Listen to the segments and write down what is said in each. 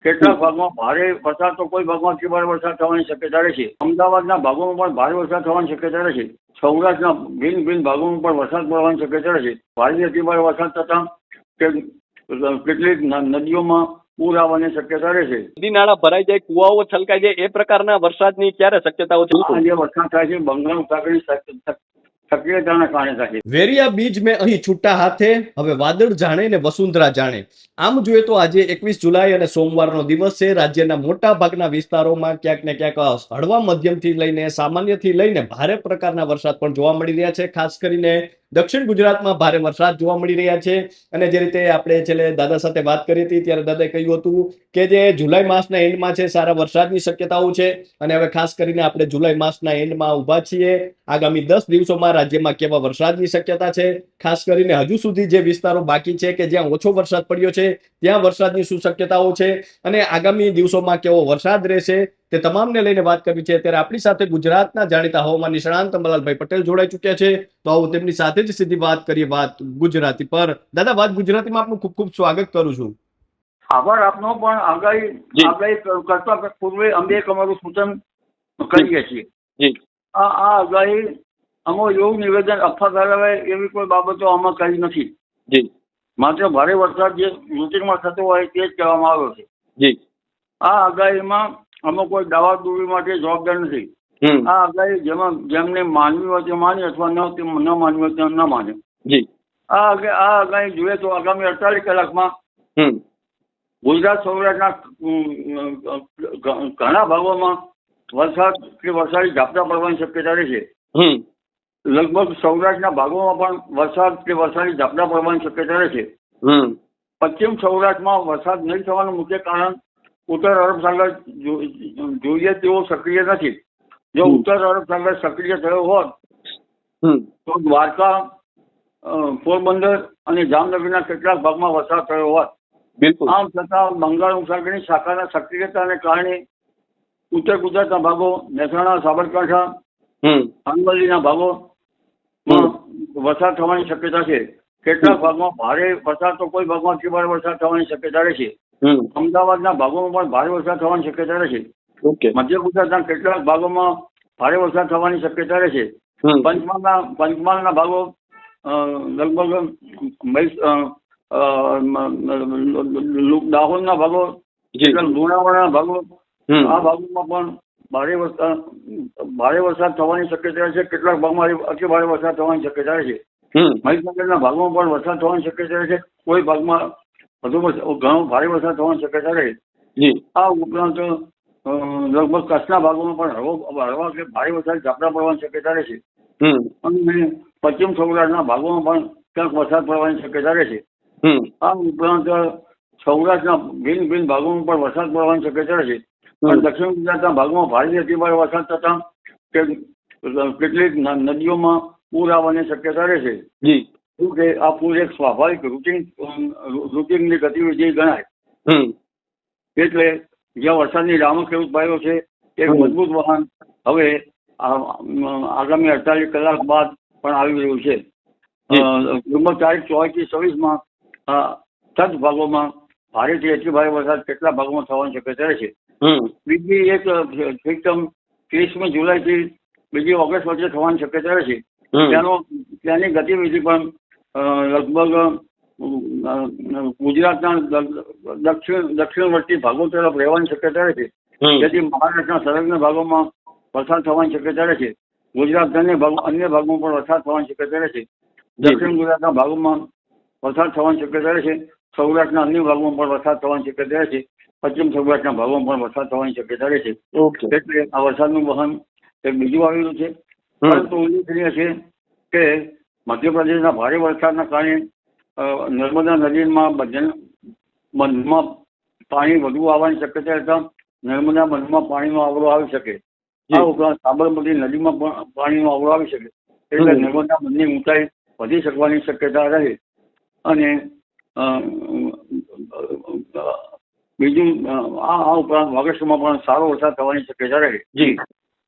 કેટલાક ભાગમાં ભારે વરસાદ તો કોઈ ભાગમાં અતિભારે વરસાદ થવાની શક્યતા રહેશે. અમદાવાદના ભાગોમાં પણ ભારે વરસાદ થવાની શક્યતા રહેશે. સૌરાષ્ટ્રના ભિન્ન ભિન્ન ભાગોમાં પણ વરસાદ પડવાની શક્યતા રહેશે. ભારે અતિભારે વરસાદ થતા કેટલીક નદીઓમાં પૂર આવવાની શક્યતા રહેશે. નદી નાળા ભરાઈ જાય, કુવાઓ છલકાઈ જાય, એ પ્રકારના વરસાદની ક્યારે શક્યતાઓ છે? જે વરસાદ થાય છે બંગાળ ઉપસાગરની સક્રિયતાના કારણે થાય છે. વેરિયા બીજ મેં અહીં છૂટા હાથે, હવે વાદળ જાણે ને વસુંધરા જાણે. આમ જોઈએ તો આજે 21 જુલાઈ અને સોમવારનો દિવસ છે. રાજ્યના મોટા ભાગના વિસ્તારોમાં ક્યાંક ને ક્યાંક હળવા મધ્યમથી લઈને સામાન્યથી લઈને ભારે પ્રકારના વરસાદ પણ જોવા મળી રહ્યા છે. ખાસ કરીને દક્ષિણ ગુજરાતમાં ભારે વરસાદ જોવા મળી રહ્યા છે. અને જે રીતે આપણે છેલ્લે દાદા સાથે વાત કરી હતી ત્યારે દાદાએ કહ્યું હતું કે જે જુલાઈ માસના એન્ડમાં છે સારા વરસાદની શક્યતાઓ છે. અને હવે ખાસ કરીને આપણે જુલાઈ માસના એન્ડમાં ઉભા છીએ. આગામી 10 દિવસોમાં રાજ્યમાં કેવા વરસાદની શક્યતા છે, ખાસ કરીને હજુ સુધી જે વિસ્તારો બાકી છે કે જ્યાં ઓછો વરસાદ પડ્યો છે ત્યાં વરસાદની શું શક્યતાઓ છે અને આગામી દિવસોમાં કેવો વરસાદ રહેશે તે તમામને લઈને વાત કરવી છે. ત્યારે આપણી સાથે ગુજરાતના જાણીતા હવામાન નિષ્ણાંત અંબાલાલભાઈ પટેલ જોડાઈ ચૂક્યા છે. તો આવું તેમની સાથે જ સીધી વાત કરીએ, વાત ગુજરાતી પર. દાદા, વાત ગુજરાતીમાં આપનું ખૂબ ખૂબ સ્વાગત કરું છું. આભાર આપનો. પણ આગાહી કરતા પૂર્વે અમે એક અમારું સૂચન કરીએ છીએ. આ આગાહી આમાં એવું નિવેદન અફવા ફેલાવે એવી કોઈ બાબતો આમાં કરી નથી. માત્ર ભારે વરસાદ જે રૂટીનમાં થતો હોય તે જ કહેવામાં આવ્યો છે. આ આગાહીમાં અમે કોઈ દાવાદોરી માટે જવાબદાર નથી. આ આગાહી જેમને માનવી હોય તે માને અથવા ન માનવી હોય તે ન માને. આ આગાહી જોઈએ તો આગામી 48 કલાકમાં ગુજરાત સૌરાષ્ટ્રના ઘણા ભાગોમાં વરસાદ કે વરસાદી ઝાપટા પડવાની શક્યતા રહેશે. લગભગ સૌરાષ્ટ્રના ભાગોમાં પણ વરસાદ કે વરસાદી ઝાપટા પડવાની શક્યતા રહેશે. પશ્ચિમ સૌરાષ્ટ્રમાં વરસાદ નહીં થવાનું મુખ્ય કારણ ઉત્તર અરબ સાગર જોઈએ તેવો સક્રિય નથી. જો ઉત્તર અરબ સાગર સક્રિય થયો હોત તો દ્વારકા, પોરબંદર અને જામનગરના કેટલાક ભાગમાં વરસાદ થયો હોત. આમ છતાં બંગાળ ઉપસાગરની શાખાના સક્રિયતાને કારણે ઉત્તર ગુજરાતના ભાગો, મહેસાણા, સાબરકાંઠા, અરવલ્લીના ભાગોમાં વરસાદ થવાની શક્યતા છે. કેટલાક ભાગમાં ભારે વરસાદ તો કોઈ ભાગમાં અતિભારે વરસાદ થવાની શક્યતા રહેશે. અમદાવાદના ભાગોમાં પણ ભારે વરસાદ થવાની શક્યતા રહેશે. મધ્ય ગુજરાતના કેટલાક ભાગોમાં ભારે વરસાદ થવાની શક્યતા રહેશે. પંચમહાલના ભાગો, લગભગ દાહોદના ભાગો, લુણાવાડાના ભાગો, આ ભાગોમાં પણ ભારે વરસાદ થવાની શક્યતા રહેશે. કેટલાક ભાગમાં અતિ ભારે વરસાદ થવાની શક્યતા રહેશે. મહીસાગરના ભાગમાં પણ વરસાદ થવાની શક્યતા રહેશે. કોઈ ભાગમાં ઘણો ભારે વરસાદ થવાની શક્યતા રહે. આ ઉપરાંત લગભગ કચ્છના ભાગોમાં પણ હળવા કે ભારે વરસાદ ઝાપટા પડવાની શક્યતા રહેશે. અને પશ્ચિમ સૌરાષ્ટ્રના ભાગોમાં પણ ક્યાંક વરસાદ પડવાની શક્યતા રહેશે. આ ઉપરાંત સૌરાષ્ટ્રના ભિન્ન ભિન્ન ભાગોમાં પણ વરસાદ પડવાની શક્યતા રહેશે. અને દક્ષિણ ગુજરાતના ભાગમાં ભારે અતિભારે વરસાદ થતા કેટલીક નદીઓમાં પૂર આવવાની શક્યતા રહેશે. શું કે આ પૂર એક સ્વાભાવિક રૂટીનની ગતિવિધિ ગણાય. એટલે જ્યાં વરસાદની રાહમાં ખેડૂત ભાઈઓ છે એક મજબૂત વહાણ હવે આગામી 48 કલાક બાદ પણ આવી રહ્યું છે. લગભગ તારીખ 24 થી 26 કચ્છ ભાગોમાં ભારેથી અતિ ભારે વરસાદ કેટલા ભાગોમાં થવાની શક્યતા રહેશે. બીજી એક સિસ્ટમ 30મી જુલાઈથી 2 ઓગસ્ટ વચ્ચે થવાની શક્યતા રહેશે. ત્યાંની ગતિવિધિ પણ લગભગ ગુજરાતના દક્ષિણવર્તી ભાગો તરફ રહેવાની શક્યતા રહેશે. જેથી મહારાષ્ટ્રના સંલગ્ન ભાગોમાં વરસાદ થવાની શક્યતા રહેશે. ગુજરાતના અન્ય ભાગોમાં પણ વરસાદ થવાની શક્યતા રહેશે. દક્ષિણ ગુજરાતના ભાગોમાં વરસાદ થવાની શક્યતા રહેશે. સૌરાષ્ટ્રના અન્ય ભાગોમાં પણ વરસાદ થવાની શક્યતા રહેશે. પશ્ચિમ સૌરાષ્ટ્રના ભાગોમાં પણ વરસાદ થવાની શક્યતા રહેશે. એટલે આ વરસાદનું વહન એક બીજું આવેલું છે. પરંતુ ઉલ્લેખનીય છે કે મધ્યપ્રદેશના ભારે વરસાદના કારણે નર્મદા નદીમાં બંધમાં પાણી વધુ આવવાની શક્યતા રહેતા નર્મદા બંધમાં પાણીનો આવરો આવી શકે. આ ઉપરાંત સાબરમતી નદીમાં પણ પાણીનો આવરો આવી શકે. એટલે નર્મદા બંધની ઊંચાઈ વધી શકવાની શક્યતા રહે. અને બીજું આ ઉપરાંત ઓગસ્ટમાં પણ સારો વરસાદ થવાની શક્યતા રહે.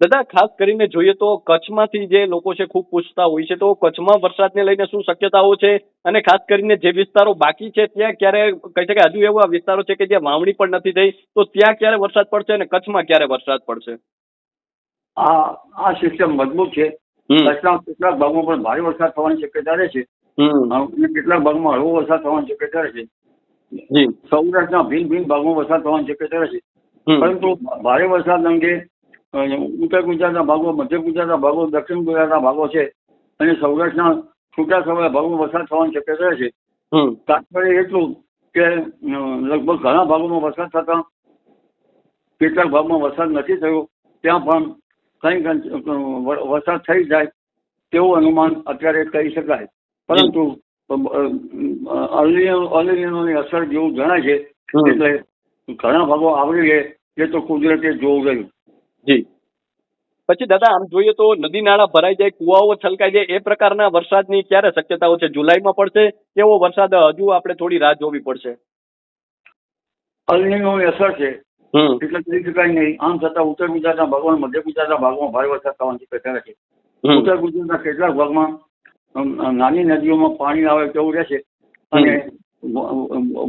દાદા ખાસ કરીને જોઈએ તો કચ્છમાંથી જે લોકો છે ખૂબ પૂછતા હોય છે, તો કચ્છમાં વરસાદને લઈને શું શક્યતાઓ છે, અને ખાસ કરીને જે વિસ્તારો બાકી છે ત્યાં ક્યારે કહી શકાય હજુ એવા વિસ્તારો છે કે જ્યાં વાવણી પણ નથી થઈ, તો ત્યાં ક્યારે વરસાદ પડશે અને કચ્છમાં ક્યારે વરસાદ પડશે? આ સિસ્ટમ મજબૂત છે. કચ્છના કેટલાક ભાગમાં પણ ભારે વરસાદ થવાની શક્યતા રહે છે અને કેટલાક ભાગમાં હળવો વરસાદ થવાની શક્યતા રહે છે. સૌરાષ્ટ્રના ભિન્ન ભિન્ન ભાગમાં વરસાદ થવાની શક્યતા રહે છે. પરંતુ ભારે વરસાદ અંગે ઉત્તર ગુજરાતના ભાગો, મધ્ય ગુજરાતના ભાગો, દક્ષિણ ગુજરાતના ભાગો છે અને સૌરાષ્ટ્રના છૂટાછવાયા ભાગોમાં વરસાદ થવાની શક્યતા રહે છે. તાત્પર્ય એટલું કે લગભગ ઘણા ભાગોમાં વરસાદ થતા કેટલાક ભાગમાં વરસાદ નથી થયો, ત્યાં પણ કંઈક વરસાદ થઈ જાય તેવું અનુમાન અત્યારે કહી શકાય. પરંતુ અલનીનોની અસર જેવું જણાય છે, એટલે ઘણા ભાગો આવરી લે એ તો કુદરતે જોવું રહ્યું. જી. પછી દાદા આમ જોઈએ તો નદી નાળા ભરાઈ જાય, કુવાઓ છલકાઈ જાય, એ પ્રકારના વરસાદની ક્યારે શક્યતાઓ છે? જુલાઈમાં પડશે કેવો વરસાદ હજુ આપણે થોડી રાહ જોવી પડશે? અલનીનોની અસર છે એટલે કહી શકાય નહીં. આમ છતાં ઉત્તર ગુજરાતના ભાગોમાં, મધ્ય ગુજરાતના ભાગોમાં ભારે વરસાદ થવાની શક્યતા છે. ઉત્તર ગુજરાતના કેટલાક ભાગમાં નાની નદીઓમાં પાણી આવે તેવું રહેશે અને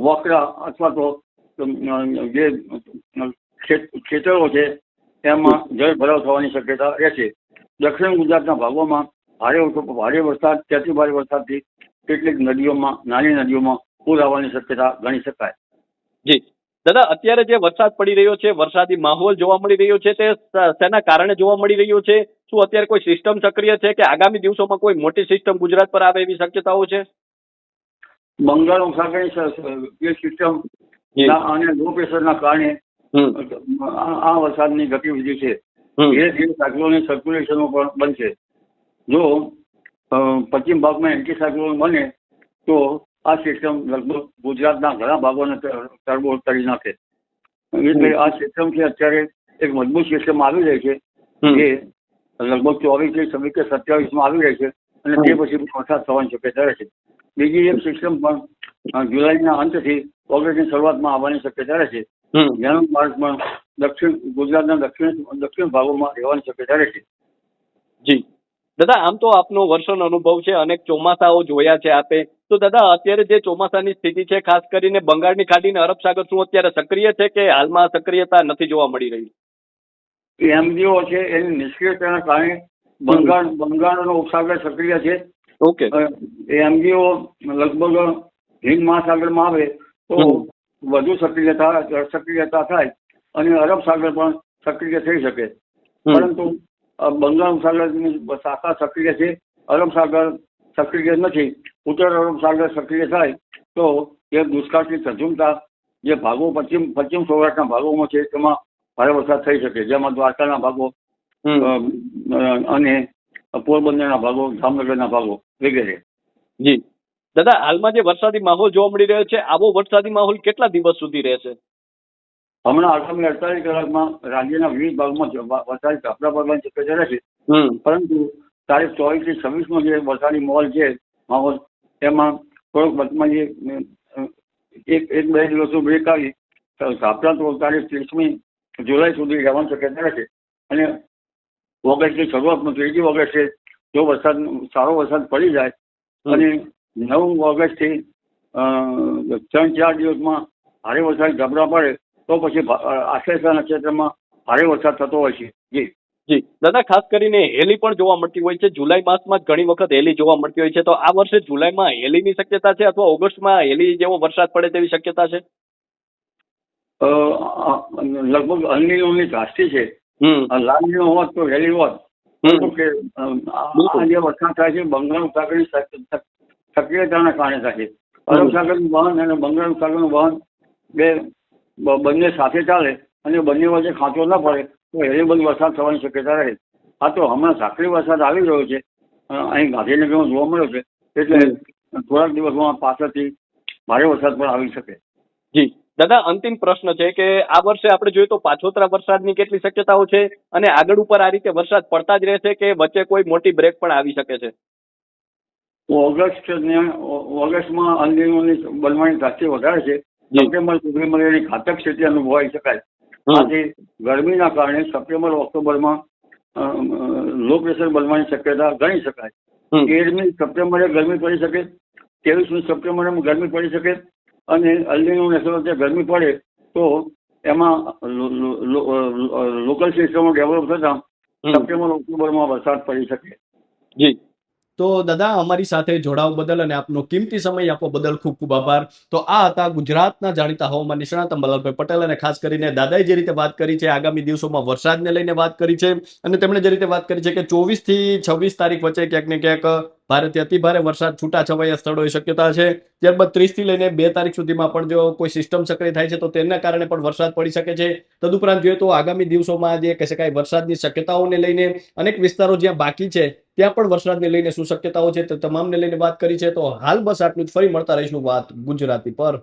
વોકરા અથવા તો જે ખેતરો છે એમાં જળ ભરાવ થવાની શક્યતા રહેશે. દક્ષિણ ગુજરાતના ભાગોમાં ભારે વરસાદ, ત્યાંથી ભારે વરસાદથી કેટલીક નદીઓમાં, નાની નદીઓમાં પૂર આવવાની શક્યતા ગણી શકાય. જી દાદા, અત્યારે જે વરસાદ પડી રહ્યો છે, વરસાદી માહોલ જોવા મળી રહ્યો છે, તે શેના કારણે જોવા મળી રહ્યો છે? શું અત્યારે કોઈ સિસ્ટમ સક્રિય છે કે આગામી દિવસોમાં કોઈ મોટી સિસ્ટમ ગુજરાત પર આવે એવી શક્યતાઓ છે? બંગાળ ઉપસાગરની જે સિસ્ટમ અને લો પ્રેશરના કારણે આ વરસાદની ગતિવિધિ છે એ સાયક્લોનિક સર્ક્યુલેશનો પણ બનશે. જો પશ્ચિમ ભાગમાં એન્ટી સાયક્લોન બને તો આ સિસ્ટમ લગભગ ગુજરાતના ઘણા ભાગોને તરબોળ કરી નાખે. એટલે આ સિસ્ટમથી અત્યારે એક મજબૂત સિસ્ટમ આવી રહી છે જે લગભગ 24, 26 કે 27માં આવી રહી છે અને તે પછી વરસાદ થવાની શક્યતા રહે છે. બીજી એક સિસ્ટમ પણ જુલાઈના અંતથી ઓગસ્ટની શરૂઆતમાં આવવાની શક્યતા રહે છે, જેનો માર્ગ પણ ગુજરાતના દક્ષિણ ભાગોમાં રહેવાની શક્યતા રહે છે. જી દાદા, આમ તો આપનો વર્ષોનો અનુભવ છે, અનેક ચોમાસાઓ જોયા છે આપે, તો દાદા અત્યારે જે ચોમાસાની સ્થિતિ છે, ખાસ કરીને બંગાળની ખાડી અને અરબ સાગર, શું અત્યારે સક્રિય છે કે હાલમાં સક્રિયતા નથી જોવા મળી રહી? એમડીઓ છે એની નિષ્ક્રિયતાના કારણે બંગાળનો ઉપસાગર સક્રિય છે. ઓકે. એમડીઓ લગભગ હિન્દ મહાસાગરમાં આવે તો વધુ સક્રિયતા થાય અને અરબ સાગર પણ સક્રિય થઈ શકે. પરંતુ બંગાળ ઉપસાગરની શાખા સક્રિય છે, અરબ સાગર સક્રિય નથી. ઉત્તર અરબ સાગર સક્રિય થાય તો એ દુષ્કાળથી ઝઝૂમતા જે ભાગો પશ્ચિમ સૌરાષ્ટ્રના ભાગોમાં છે તેમાં ભારે વરસાદ થઈ શકે, જેમાં દ્વારકાના ભાગો અને પોરબંદરના ભાગો, જામનગરના ભાગો વગેરે. જી દાદા, હાલમાં જે વરસાદી માહોલ જોવા મળી રહ્યો છે, આવો વરસાદી માહોલ કેટલા દિવસ સુધી રહેશે? હમણાં આગામી 48 કલાકમાં રાજ્યના વિવિધ ભાગમાં વરસાદી ઝાપટા પડવાની શક્યતા રહેશે. પરંતુ તારીખ 24 થી 26 જે વરસાદી માહોલ એમાં થોડોક વચમાં એક બે દિવસો બ્રેક આવી ઝાપટા તો તારીખ 30મી જુલાઈ સુધી રહેવાની શક્યતા રહેશે અને ઓગસ્ટની શરૂઆતમાં 3જી ઓગસ્ટે જો સારો વરસાદ પડી જાય અને 9 ઓગસ્ટથી 3-4 દિવસમાં ભારે વરસાદ ઝાપટા પડે તો પછી આશ્લેષા નક્ષત્રમાં ભારે વરસાદ થતો હોય છે. જી દાદા, ખાસ કરીને હેલી પણ જોવા મળતી હોય છે. જુલાઈ માસમાં જ ઘણી વખત હેલી જોવા મળતી હોય છે, તો આ વર્ષે જુલાઈમાં હેલીની શક્યતા છે અથવા ઓગસ્ટમાં હેલી જેવો વરસાદ પડે તેવી શક્યતા છે? લગભગ અલનીનોની દ્રષ્ટિ છે. લાલનીનો હોત તો હેલી હોત, કે આ જે વરસાદ થાય છે બંગાળ ઉપસાગરની સક્રિયતાના કારણે થાય છે. અરબ સાગરનું વહન અને બંગાળ ઉપસાગરનું વહન બંને સાથે ચાલે અને બંને વચ્ચે ખાંચો ન પડે તો હેલીબંધ વરસાદ થવાની શક્યતા રહે. આ તો હમણાં સાંકડી વરસાદ આવી રહ્યો છે, અહીં ગાંધીનગરમાં જોવા મળ્યો છે, એટલે થોડાક દિવસમાં પાછળથી ભારે વરસાદ પણ આવી શકે. જી દાદા, અંતિમ પ્રશ્ન છે કે આ વર્ષે આપણે જોઈએ તો પાછોતરા વરસાદની કેટલી શક્યતાઓ છે અને આગળ ઉપર આ રીતે વરસાદ પડતા જ રહેશે કે વચ્ચે કોઈ મોટી બ્રેક પણ આવી શકે છે? ઓગસ્ટમાં અલનીનોની બનવાની દ્રષ્ટિ વધારે છે. સપ્ટેમ્બર સુધીમાં એની ઘાતક સ્થિતિ અનુભવાઈ શકાય. આથી ગરમીના કારણે સપ્ટેમ્બર ઓક્ટોબરમાં લો પ્રેશર બનવાની શક્યતા ગણી શકાય. 13મી સપ્ટેમ્બરે ગરમી પડી શકે, 23મી સપ્ટેમ્બરે ગરમી પડી શકે, અને અલ્નીનો નેચરલ ગરમી પડે તો એમાં લોકલ સિસ્ટમો ડેવલપ થતા સપ્ટેમ્બર ઓક્ટોબરમાં વરસાદ પડી શકે. જી. તો દાદા, અમારી સાથે જોડાવા બદલ અને આપનો કિંમતી સમય આપવા બદલ ખૂબ ખૂબ આભાર. તો આ હતા ગુજરાતના જાણીતા હવામાન નિષ્ણાત અંબાલાલભાઈ પટેલ, અને ખાસ કરીને દાદાએ જે રીતે વાત કરી છે આગામી દિવસોમાં વરસાદને લઈને વાત કરી છે, અને તેમણે જે રીતે વાત કરી છે કે 24 થી 26 તારીખ વચ્ચે ક્યાંક ને ક્યાંક ભારેથી અતિભારે વરસાદ છૂટાછવાયા સ્થળોએ શક્યતા છે. ત્યારબાદ 30 થી લઈને 2 તારીખ સુધીમાં પણ જો કોઈ સિસ્ટમ સક્રિય થાય છે તો તેના કારણે પણ વરસાદ પડી શકે છે. તદુપરાંત જોઈએ તો આગામી દિવસોમાં જે કહી શકાય વરસાદની શક્યતાઓને લઈને અનેક વિસ્તારો જ્યાં બાકી છે ત્યાં પણ વરસાદને લઈને શું શક્યતાઓ છે તે તમામને લઈને વાત કરી છે. તો હાલ બસ આટલું જ. ફરી મળતા રહીશું વાત ગુજરાતી પર.